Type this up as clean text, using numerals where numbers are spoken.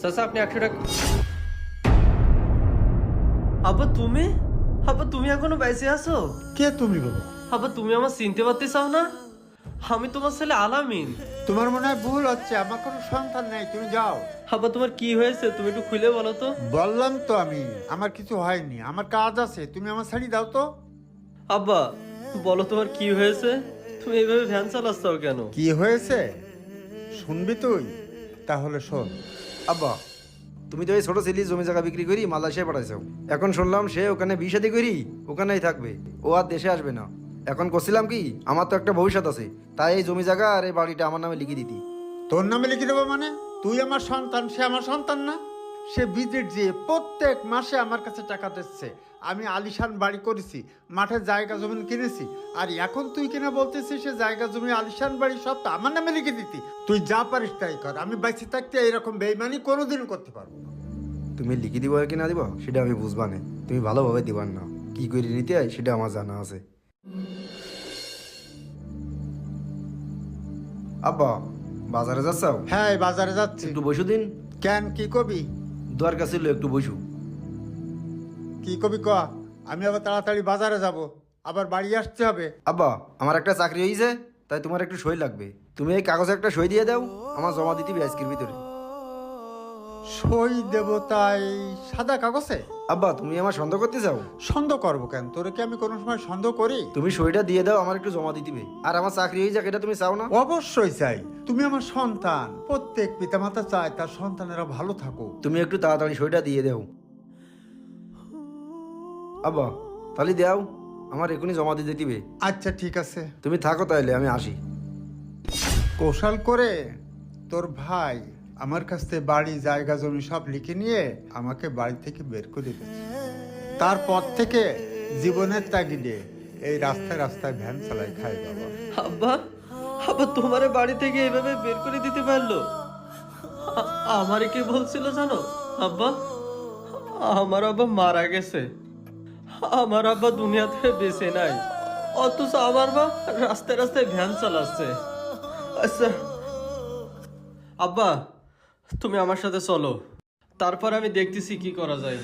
চাচা আপনি 100 টাকা। আব্বা তুমি, আব্বা তুমি এখনো বেঁচে আছো? কে তুমি বাবা? আব্বা তুমি আমার চিনতে পারতেছাও না? আমি তোমার ছেলে আলামিন। তোমার মনে হয় ভুল হচ্ছে, আমার কোনো সন্তান নেই, তুমি যাও। আব্বা তোমার কি হয়েছে তুমি একটু খুলে বলো তো। বললাম তো আমি, আমার কিছু হয়নি, আমার কাজ আছে, তুমি আমার ছাড়ি দাও তো। আব্বা বলো তোমার কি হয়েছে, তুমি এইভাবে ভ্যান চালাচ্ছ কেন? কি হয়েছে শুনবি তুই? তাহলে শোন। আব্বা তুমি তো এই ছোট ছেলে জমি জায়গা বিক্রি করি মালয়েশিয়া পাঠাইছো। এখন শুনলাম সে ওখানে বিয়ে শাদী করি ওখানেই থাকবে, ও আর দেশে আসবে না। এখন করছিলাম কি, আমার তো একটা ভবিষ্যৎ আছে, তাই এই জমি জায়গা আর এই বাড়িটা আমার নামে লিখে দিতি। তোর নামে লিখে দেবো মানে? তুই আমার সন্তান, সে আমার সন্তান না? সে ভিজিট দিয়ে প্রত্যেক মাসে আমার কাছে টাকা দিচ্ছে। আমি আলিশান বাড়ি করেছি, মাঠে জায়গা জমি কিনেছি, আর এখন তুই কিনা বলতেছিস সে জায়গা জমি আলিশান বাড়ি সব তো আমার নামে লিখে দিতি। তুই যা পারিস তাই কর, আমি বেঁচে থাকতে এরকম বেইমানি কোনোদিনও করতে পারবো না। তুমি লিখে দিব কি না দিব সেটা আমি বুঝবা না, তুমি ভালোভাবে দিবার না, কি করে নিতে হয় সেটা আমার জানা আছে। আব্বা বাজারে যাচ্ছাও? হ্যাঁ, এই বাজারে যাচ্ছি। একটু বসু দিন। কেন, কি কবি? দুয়ার কাছে একটু বসু। কি কবি ক? আমি আবার তাড়াতাড়ি বাজারে যাব, আবার বাড়ি আসতে হবে। আব্বা আমার একটা চাকরি হয়েছে, তাই তোমার একটু সই লাগবে, তুমি এই কাগজে একটা সই দিয়ে দাও, আমার জমা দিতে আজকের ভিতরে। সই দেব তাই সাদা কাগজে? আব্বা তুমি আমার সন্দেহ করতে চাও? সন্দেহ করবো কেন? তোরে কি আমি কোনো সময় সন্দেহ করি? তুমি সইটা দিয়ে দাও, আমার একটু জমা দিতে আর আমার চাকরি হয়ে যাক, এটা তুমি চাও না? অবশ্যই চাই। তুমি আমার সন্তান, প্রত্যেক পিতামাতা চায় তার সন্তানেরা ভালো থাকুক। তুমি একটু তাড়াতাড়ি সইটা দিয়ে দাও। আব্বা তাহলে দাও, আমার এখনই জমা দিতে দিবে। আচ্ছা ঠিক আছে, তুমি থাকো তাহলে, আমি আসি। কৌশল করে তোর ভাই আমার কাছ থেকে বাড়ি জায়গা জমি সব লিখে নিয়ে আমাকে বাড়ি থেকে বের করে দিয়েছে। তারপর থেকে জীবনের তাগিদে এই রাস্তায় রাস্তায় ভ্যান চালাই খাই বাবা। আব্বা, আব্বা তোমারে বাড়ি থেকে এইভাবে বের করে দিতে পারলো? আমারে কি বলছিল জানো আব্বা? আমার আব্বা মারা গেছে, আমার আব্বা দুনিয়া থেকে বেঁচে নাই, অথচ আমার মা রাস্তায় রাস্তায় ভ্যান চালাচ্ছে। আচ্ছা আব্বা তুমি আমার সাথে চলো, তারপর আমি দেখতেছি কি করা যায়।